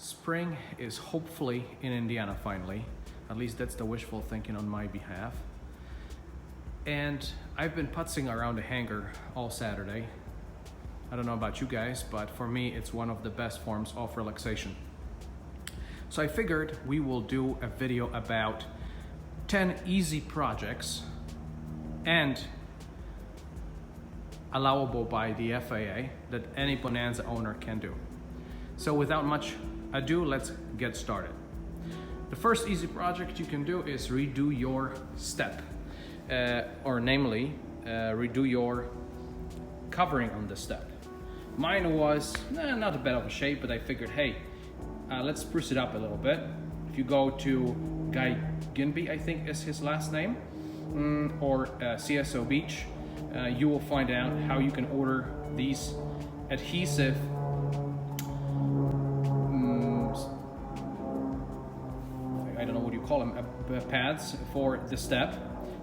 Spring is hopefully in Indiana finally. At least that's the wishful thinking on my behalf. And I've been putzing around the hangar all Saturday. I don't know about you guys, but for me, it's one of the best forms of relaxation. So I figured we will do a video about 10 easy projects and allowable by the FAA that any Bonanza owner can do. So without much ado, let's get started. The first easy project you can do is redo your step, redo your covering on the step. Mine was not a bad of a shape, but I figured, hey, let's spruce it up a little bit. If you go to Guy Ginby, I think is his last name, or CSO Beach, you will find out how you can order these adhesive I don't know what you call them, pads for the step.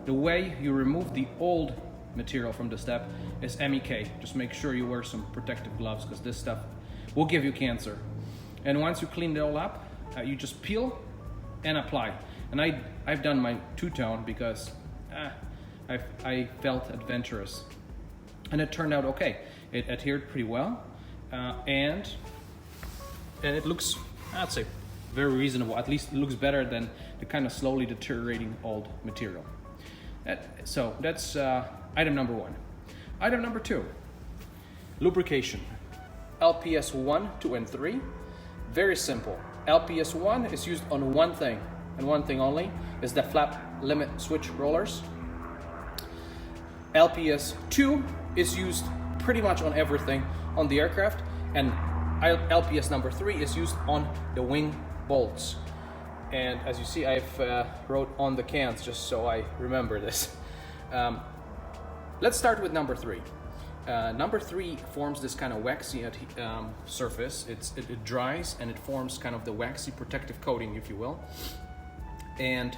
The way you remove the old material from the step is MEK. Just make sure you wear some protective gloves because this stuff will give you cancer. And once you clean it all up, you just peel and apply. And I've done my two-tone because I felt adventurous. And it turned out okay. It adhered pretty well. And it looks, I'd say, very reasonable. At least it looks better than the kind of slowly deteriorating old material. So that's item number one. Item number two, lubrication. LPS 1, 2, and 3. Very simple. LPS 1 is used on one thing, and one thing only, is the flap limit switch rollers. LPS 2 is used pretty much on everything on the aircraft, and LPS number 3 is used on the wing bolts. And as you see, I've wrote on the cans just so I remember this. Let's start with number 3. Number 3 forms this kind of waxy surface. It dries and it forms kind of the waxy protective coating, if you will. And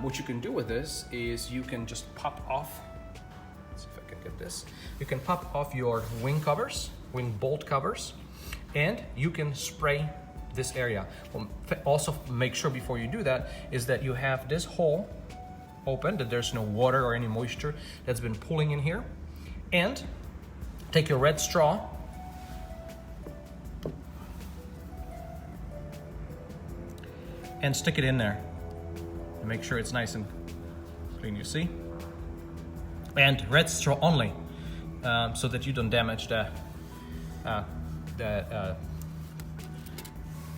what you can do with this is you can just pop off. Let's see if I can get this. You can pop off your wing covers, wing bolt covers, and you can spray this area. Well, also make sure before you do that is that you have this hole open, that there's no water or any moisture that's been pooling in here. And take your red straw and stick it in there and make sure it's nice and clean, you see? And red straw only, so that you don't damage the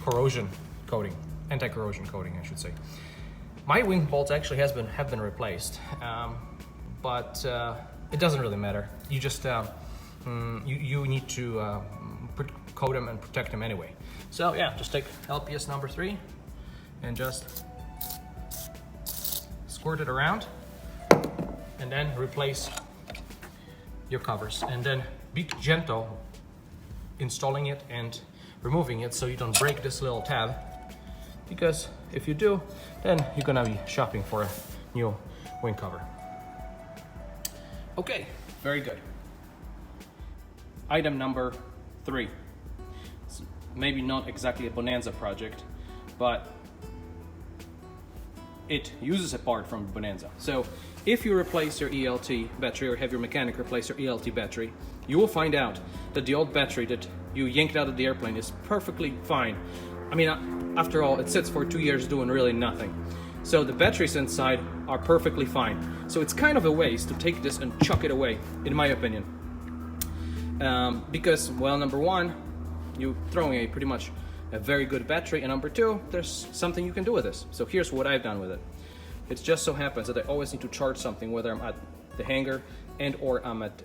corrosion coating, anti-corrosion coating, I should say. My wing bolts actually have been replaced, but it doesn't really matter. You just you need to coat them and protect them anyway. So yeah, just take LPS number 3 and just squirt it around, and then replace your covers. And then be gentle installing it and removing it so you don't break this little tab, because if you do, then you're gonna be shopping for a new wing cover. Okay, very good. Item number 3. It's maybe not exactly a Bonanza project, but it uses a part from Bonanza. So if you replace your ELT battery or have your mechanic replace your ELT battery, you will find out that the old battery that you yanked out of the airplane is perfectly fine. I mean, after all, it sits for 2 years doing really nothing. So the batteries inside are perfectly fine. So it's kind of a waste to take this and chuck it away, in my opinion. Because, well, number one, you're throwing pretty much a very good battery, and number two, there's something you can do with this. So here's what I've done with it. It just so happens that I always need to charge something, whether I'm at the hangar and or I'm at,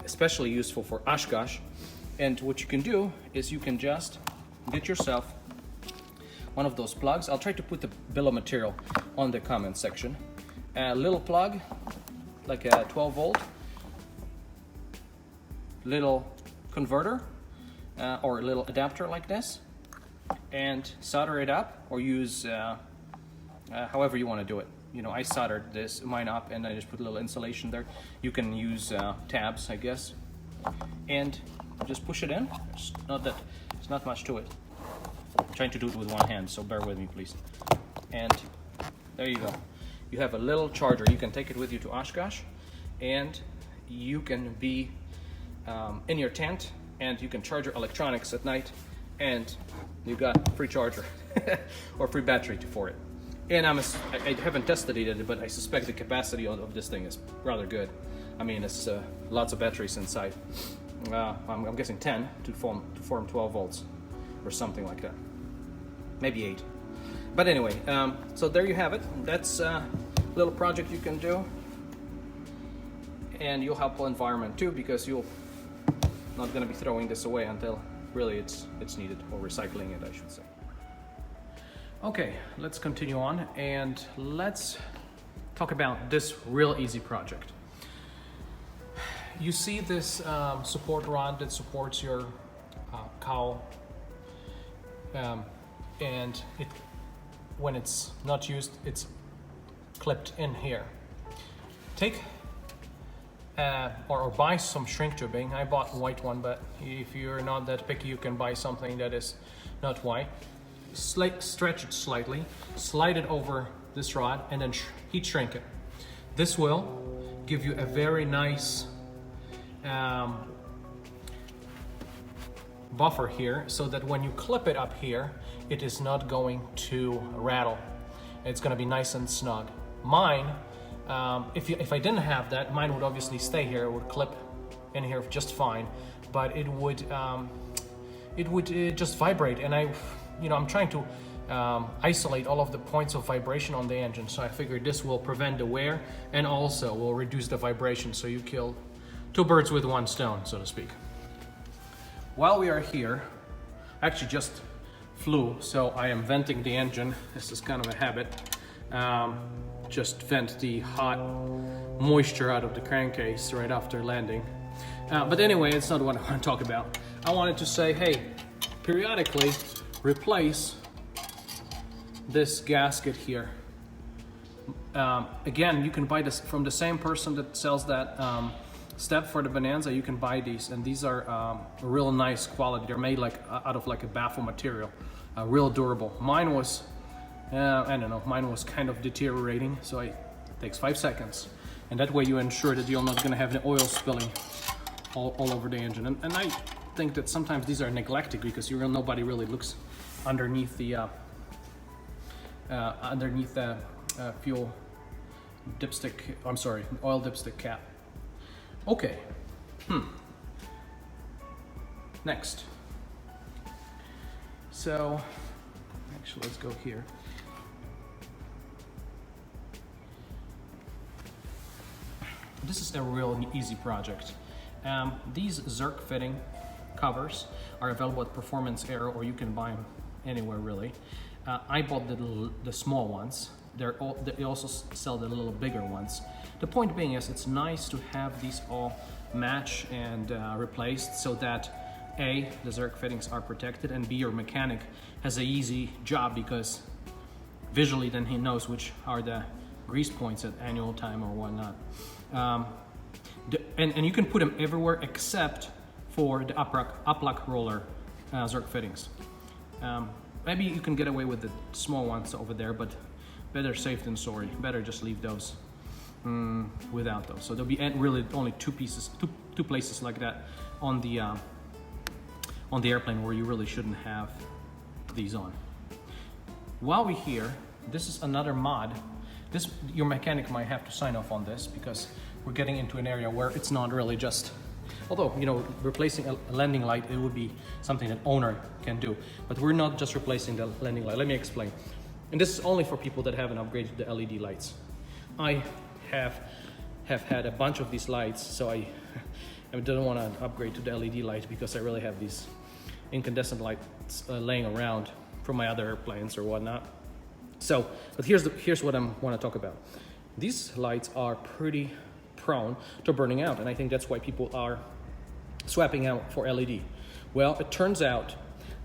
especially useful for Oshkosh. And what you can do is you can just get yourself one of those plugs. I'll try to put the bill of material on the comment section. A little plug, like a 12 volt, little converter, or a little adapter like this, and solder it up, or use however you want to do it. You know, I soldered mine up and I just put a little insulation there. You can use tabs, I guess, and just push it in. It's not much to it. trying to do it with one hand, so bear with me, please. And there you go. You have a little charger. You can take it with you to Oshkosh, and you can be in your tent, and you can charge your electronics at night, and you got free charger or free battery for it. And I haven't tested it yet, but I suspect the capacity of this thing is rather good. I mean, it's lots of batteries inside. I'm guessing 10 to form 12 volts or something like that. Maybe 8. But anyway, so there you have it. That's a little project you can do. And you'll help the environment too, because you're not going to be throwing this away until really it's needed, or recycling it, I should say. Okay, let's continue on, and let's talk about this real easy project. You see this support rod that supports your cowl, and when it's not used, it's clipped in here. Take or buy some shrink tubing. I bought white one, but if you're not that picky, you can buy something that is not white. Stretch it slightly, slide it over this rod, and then heat shrink it. This will give you a very nice buffer here, so that when you clip it up here, it is not going to rattle. It's going to be nice and snug. Mine, if I didn't have that, mine would obviously stay here. It would clip in here just fine, but it would just vibrate, and I'm trying to isolate all of the points of vibration on the engine, so I figured this will prevent the wear and also will reduce the vibration, so you kill two birds with one stone, so to speak. While we are here, I actually just flew, so I am venting the engine. This is kind of a habit. Just vent the hot moisture out of the crankcase right after landing. But anyway, it's not what I want to talk about. I wanted to say, hey, periodically replace this gasket here. Again, you can buy this from the same person that sells that step for the Bonanza. You can buy these, and these are real nice quality. They're made out of a baffle material, real durable. Mine was, I don't know, mine was kind of deteriorating, so it takes 5 seconds, and that way you ensure that you're not going to have the oil spilling all over the engine. And I think that sometimes these are neglected because nobody really looks underneath the fuel dipstick. I'm sorry, oil dipstick cap. Okay. Next. So, actually, let's go here. This is a real easy project. These Zerk fitting covers are available at Performance Air, or you can buy them anywhere really. I bought the small ones. They also sell the little bigger ones. The point being is it's nice to have these all match and replaced, so that A, the Zerk fittings are protected, and B, your mechanic has an easy job, because visually then he knows which are the grease points at annual time or whatnot. And you can put them everywhere except for the up-lock roller Zerk fittings. Maybe you can get away with the small ones over there, but better safe than sorry. Better just leave those without those. So there'll be really only two places like that on the airplane where you really shouldn't have these on. While we're here, this is another mod. Your mechanic might have to sign off on this, because we're getting into an area where it's not really just, although, replacing a landing light, it would be something that owner can do. But we're not just replacing the landing light. Let me explain. And this is only for people that haven't upgraded the LED lights. I have had a bunch of these lights, so I didn't want to upgrade to the LED light, because I really have these incandescent lights laying around from my other airplanes or whatnot. So, but here's what I want to talk about. These lights are pretty prone to burning out, and I think that's why people are swapping out for LED. Well, it turns out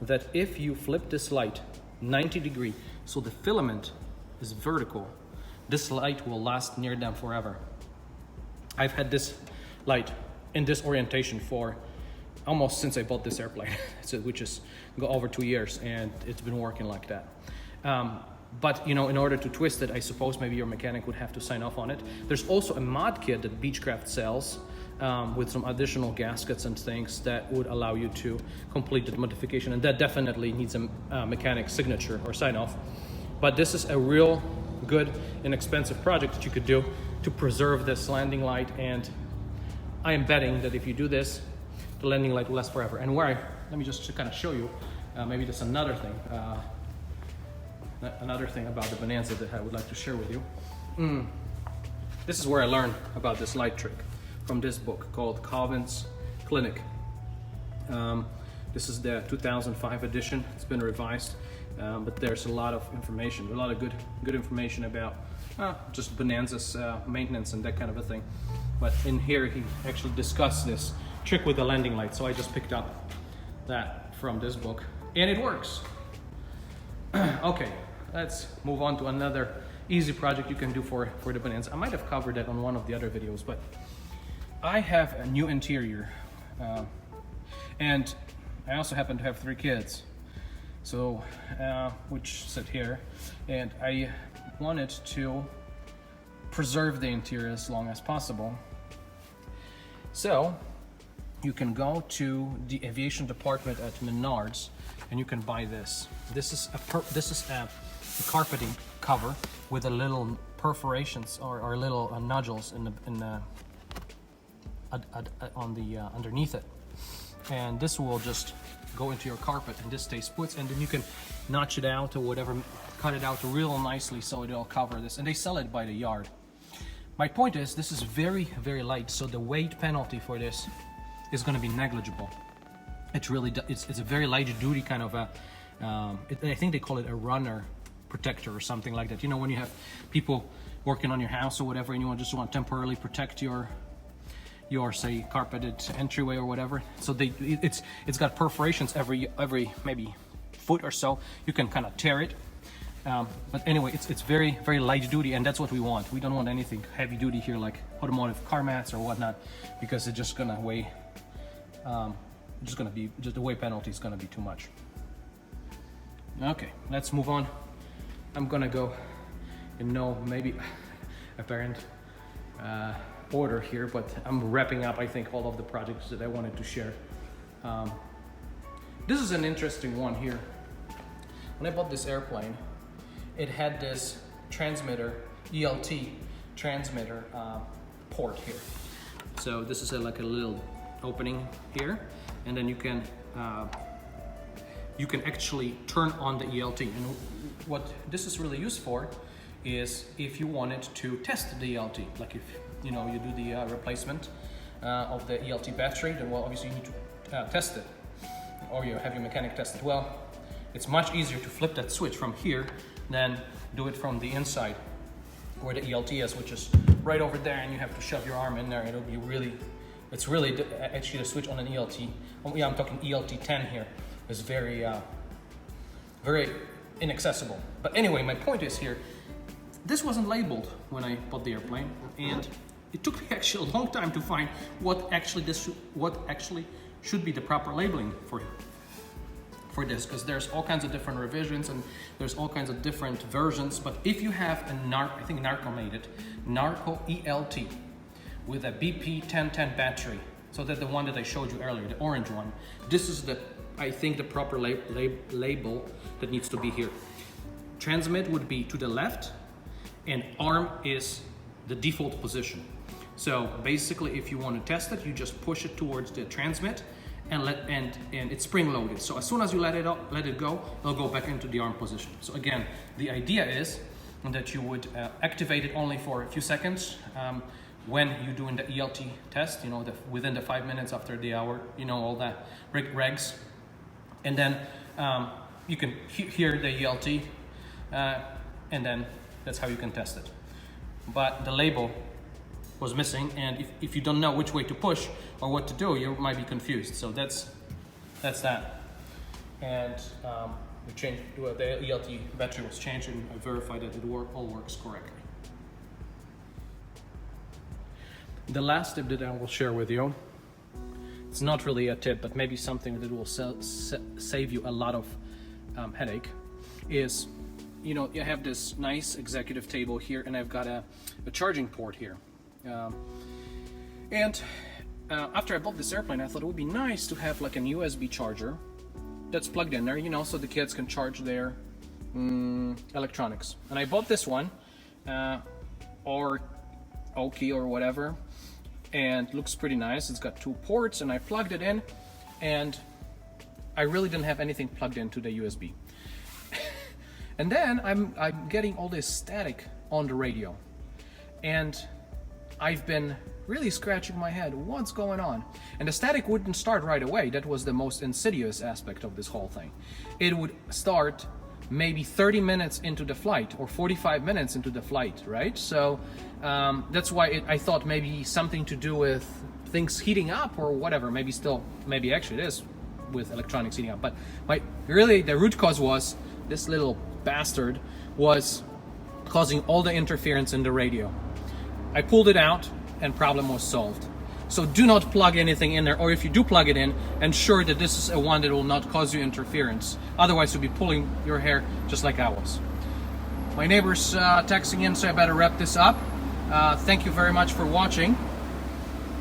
that if you flip this light 90 degrees, so the filament is vertical, this light will last near them forever. I've had this light in this orientation for almost since I bought this airplane, so, which is go over 2 years, and it's been working like that. But you know, in order to twist it, I suppose maybe your mechanic would have to sign off on it. There's also a mod kit that Beechcraft sells with some additional gaskets and things that would allow you to complete the modification, and that definitely needs a mechanic signature or sign off. But this is a real good, inexpensive project that you could do to preserve this landing light, and I am betting that if you do this, the landing light will last forever. And let me just kind of show you, maybe that's another thing. Another thing about the Bonanza that I would like to share with you. This is where I learned about this light trick, from this book called Calvin's Clinic. This is the 2005 edition. It's been revised, but there's a lot of information, a lot of good information about just Bonanza's maintenance and that kind of a thing. But in here, he actually discussed this trick with the landing light, so I just picked up that from this book, and it works. Okay, let's move on to another easy project you can do for the Bonanza. I might have covered that on one of the other videos, but I have a new interior, and I also happen to have 3 kids, so which sit here, and I wanted to preserve the interior as long as possible. So you can go to the aviation department at Menards, and you can buy this. This is a carpeting cover with a little perforations or little nodules underneath it, and this will just go into your carpet, and this stays put, and then you can notch it out or whatever, cut it out real nicely so it'll cover this, and they sell it by the yard. My point is, this is very, very light, so the weight penalty for this is going to be negligible. It's a very light duty kind of a, I think they call it a runner protector or something like that. You know, when you have people working on your house or whatever, and you just want to temporarily protect your say carpeted entryway or whatever. So it's got perforations every maybe foot or so. You can kind of tear it. But anyway, it's very, very light duty, and that's what we want. We don't want anything heavy duty here like automotive car mats or whatnot, because it's just gonna weigh, the weight penalty is gonna be too much. Okay, let's move on. I'm gonna go in no maybe apparent order here, but I'm wrapping up, I think, all of the projects that I wanted to share. This is an interesting one here. When I bought this airplane, it had this transmitter, ELT transmitter port here. So this is like a little opening here, and then you can actually turn on the ELT. And what this is really used for is if you wanted to test the ELT, like if you do the replacement of the ELT battery, then well, obviously you need to test it, or you have your mechanic test it. Well, it's much easier to flip that switch from here than do it from the inside where the ELT is, which is right over there, and you have to shove your arm in there. It'll be really, it's really actually the switch on an ELT. Oh, yeah, I'm talking ELT 10 here. Is very, very inaccessible. But anyway, my point is here, this wasn't labeled when I bought the airplane, and it took me actually a long time to find what actually should be the proper labeling for this, because there's all kinds of different revisions and there's all kinds of different versions. But if you have a I think Narco made it, Narco ELT with a BP 1010 battery, so that the one that I showed you earlier, the orange one, this is I think the proper label that needs to be here. Transmit would be to the left, and arm is the default position. So basically, if you want to test it, you just push it towards the transmit, and it's spring loaded. So as soon as you let it go, it'll go back into the arm position. So again, the idea is that you would activate it only for a few seconds when you're doing the ELT test, within the 5 minutes after the hour, all that regs. And then you can hear the ELT, and then that's how you can test it. But the label was missing, and if you don't know which way to push or what to do, you might be confused. So that's that. And we changed, the ELT battery was changed, and I verified that it all works correctly. The last tip that I will share with you it's not really a tip, but maybe something that will save you a lot of headache, is, you know, you have this nice executive table here, and I've got a charging port here. After I bought this airplane, I thought it would be nice to have like an USB charger that's plugged in there, you know, so the kids can charge their electronics. And I bought this one, or Oki or whatever, and looks pretty nice. It's got 2 ports, and I plugged it in, and I really didn't have anything plugged into the USB. And then I'm getting all this static on the radio, and I've been really scratching my head, what's going on? And the static wouldn't start right away. That was the most insidious aspect of this whole thing. It would start maybe 30 minutes into the flight, or 45 minutes into the flight, right? So that's why I thought maybe something to do with things heating up or whatever. Maybe actually it is with electronics heating up. But really the root cause was this little bastard was causing all the interference in the radio. I pulled it out and problem was solved. So do not plug anything in there, or if you do plug it in, ensure that this is a one that will not cause you interference. Otherwise you'll be pulling your hair just like I was. My neighbor's texting in, so I better wrap this up. Thank you very much for watching,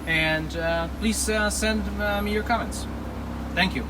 and please send me your comments. Thank you.